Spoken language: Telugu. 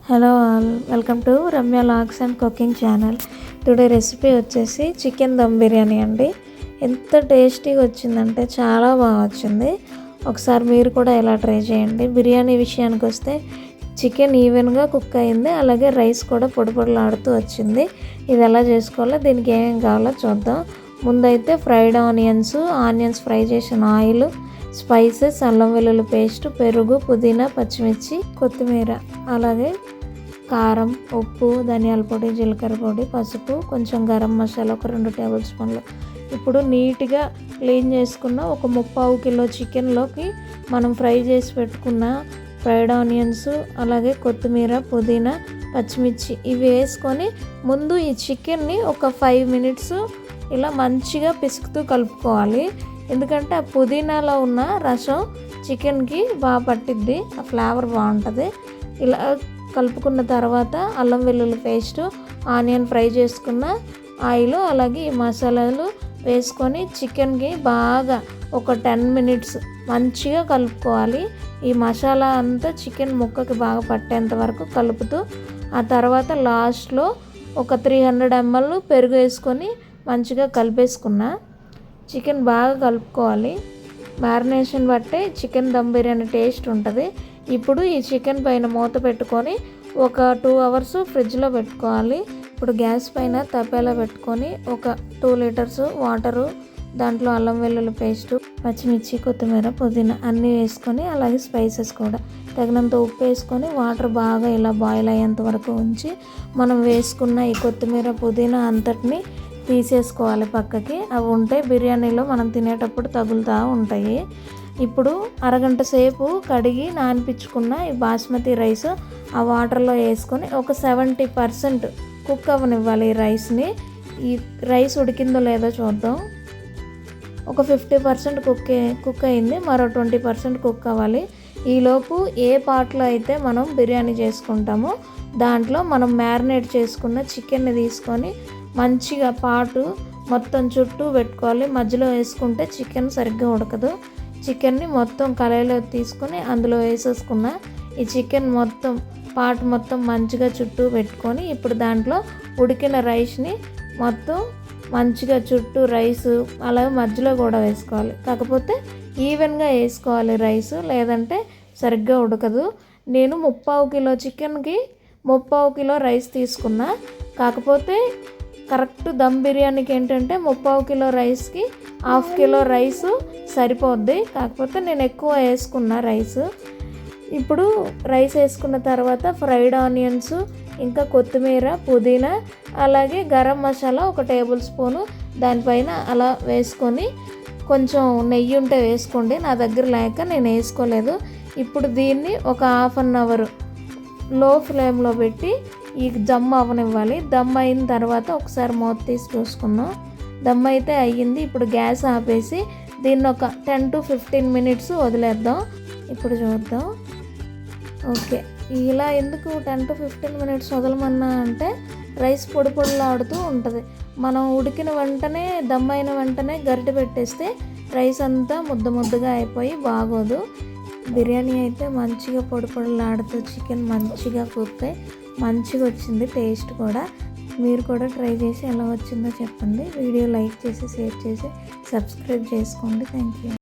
Hello all, welcome to Ramya logs and cooking channel. Today recipe వచ్చేసి చికెన్ దమ్ బిర్యానీ అండి. ఎంత టేస్టీగా వచ్చిందంటే చాలా బాగా వచ్చింది. ఒకసారి మీరు కూడా ఇలా ట్రై చేయండి. బిర్యానీ విషయానికి వస్తే చికెన్ ఈవెన్గా కుక్ అయింది, అలాగే రైస్ కూడా పొడి పొడిలాడుతూ వచ్చింది. ఇది ఎలా చేసుకోవాలో, దీనికి ఏమేమి కావాలో చూద్దాం. ముందైతే ఫ్రైడ్ ఆనియన్స్ ఫ్రై చేసిన ఆయిల్, స్పైసెస్, అల్లం వెల్లుల్లి పేస్ట్, పెరుగు, పుదీనా, పచ్చిమిర్చి, కొత్తిమీర, అలాగే కారం, ఉప్పు, ధనియాల పొడి, జీలకర్ర పొడి, పసుపు, కొంచెం గరం మసాలా ఒక 2 టేబుల్ స్పూన్లు. ఇప్పుడు నీట్గా క్లీన్ చేసుకున్న ఒక 3/4 కిలో చికెన్లోకి మనం ఫ్రై చేసి పెట్టుకున్న ఫ్రైడ్ ఆనియన్స్, అలాగే కొత్తిమీర, పుదీనా, పచ్చిమిర్చి ఇవి వేసుకొని ముందు ఈ చికెన్ని ఒక 5 మినిట్స్ ఇలా మంచిగా పిసుకుతూ కలుపుకోవాలి. ఎందుకంటే ఆ పుదీనాలో ఉన్న రసం చికెన్కి బాగా పట్టిద్ది, ఆ ఫ్లేవర్ బాగుంటుంది. ఇలా కలుపుకున్న తర్వాత అల్లం వెల్లుల్లి పేస్ట్, ఆనియన్ ఫ్రై చేసుకున్న ఆయిల్, అలాగే ఈ మసాలాలు వేసుకొని చికెన్కి బాగా ఒక 10 మినిట్స్ మంచిగా కలుపుకోవాలి. ఈ మసాలా అంతా చికెన్ ముక్కకి బాగా పట్టేంత వరకు కలుపుతూ, ఆ తర్వాత లాస్ట్లో ఒక 300 ml పెరుగు వేసుకొని మంచిగా కలిపేసుకున్న చికెన్ బాగా కలుపుకోవాలి. మ్యారినేషన్ బట్టే చికెన్ దమ్ బిర్యానీ టేస్ట్ ఉంటుంది. ఇప్పుడు ఈ చికెన్ పైన మూత పెట్టుకొని ఒక 2 అవర్స్ ఫ్రిడ్జ్లో పెట్టుకోవాలి. ఇప్పుడు గ్యాస్ పైన తపేలా పెట్టుకొని ఒక 2 లీటర్స్ వాటరు, దాంట్లో అల్లం వెల్లుల్లి పేస్టు, పచ్చిమిర్చి, కొత్తిమీర, పుదీనా అన్నీ వేసుకొని, అలాగే స్పైసెస్ కూడా తగినంత ఉప్పు వేసుకొని వాటర్ బాగా ఇలా బాయిల్ అయ్యేంత వరకు ఉంచి, మనం వేసుకున్న ఈ కొత్తిమీర, పుదీనా అంతటిని తీసేసుకోవాలి పక్కకి. అవి ఉంటే బిర్యానీలో మనం తినేటప్పుడు తగులుతూ ఉంటాయి. ఇప్పుడు అరగంట సేపు కడిగి నానిపించుకున్న ఈ బాస్మతి రైస్ ఆ వాటర్లో వేసుకొని ఒక 70% కుక్ అవ్వనివ్వాలి. ఈ రైస్ని, ఈ రైస్ ఉడికిందో లేదో చూద్దాం. ఒక 50% కుక్ అయింది, మరో 20% కుక్ అవ్వాలి. ఈలోపు ఏ పాట్లో అయితే మనం బిర్యానీ చేసుకుంటామో దాంట్లో మనం మ్యారినేట్ చేసుకున్న చికెన్ని తీసుకొని మంచిగా పాటు మొత్తం చుట్టూ పెట్టుకోవాలి. మధ్యలో వేసుకుంటే చికెన్ సరిగ్గా ఉడకదు. చికెన్ని మొత్తం కళాయిలో తీసుకొని అందులో వేసేసుకున్న ఈ చికెన్ మొత్తం మంచిగా చుట్టూ పెట్టుకొని, ఇప్పుడు దాంట్లో ఉడికిన రైస్ని మొత్తం మంచిగా చుట్టూ రైస్ అలాగే మధ్యలో కూడా వేసుకోవాలి. కాకపోతే ఈవెన్గా వేసుకోవాలి రైస్, లేదంటే సరిగ్గా ఉడకదు. నేను 3/4 కిలో చికెన్కి 3/4 కిలో రైస్ తీసుకున్నా. కాకపోతే కరెక్ట్ దమ్ బిర్యానీకి ఏంటంటే 3/4 కిలో రైస్కి 1/2 కిలో రైస్ సరిపోద్ది. కాకపోతే నేను ఎక్కువ వేసుకున్నా రైస్. ఇప్పుడు రైస్ వేసుకున్న తర్వాత ఫ్రైడ్ ఆనియన్స్, ఇంకా కొత్తిమీర, పుదీనా, అలాగే గరం మసాలా ఒక 1 టేబుల్ స్పూను దానిపైన అలా వేసుకొని, కొంచెం నెయ్యి ఉంటే వేసుకోండి, నా దగ్గర లేక నేను వేసుకోలేదు. ఇప్పుడు దీన్ని ఒక 1/2 అవర్ లో ఫ్లేమ్లో పెట్టి ఈ దమ్ అవ్వనివ్వాలి. దమ్ అయిన తర్వాత ఒకసారి మూత తీసి చూసుకుందాం. దమ్ అయితే అయ్యింది. ఇప్పుడు గ్యాస్ ఆపేసి దీన్ని ఒక 10 to 15 మినిట్స్ వదిలేద్దాం. ఇప్పుడు చూద్దాం. ఓకే, ఇలా ఎందుకు 10 to 15 మినిట్స్ వదలమన్నా అంటే రైస్ పొడి పొడిలాడుతూ ఉంటుంది. మనం ఉడికిన వెంటనే, దమ్ అయిన వెంటనే గరిటె పెట్టేస్తే రైస్ అంతా ముద్దగా అయిపోయి బాగోదు. బిర్యానీ అయితే మంచిగా పొడి పొడిలాడుతూ చికెన్ మంచిగా కుక్ అయ్యి మంచిగా వచ్చింది. టేస్ట్ కూడా మీరు కూడా ట్రై చేసి ఎలా వచ్చిందో చెప్పండి. వీడియో లైక్ చేసి, షేర్ చేసి, సబ్స్క్రైబ్ చేసుకోండి. Thank you.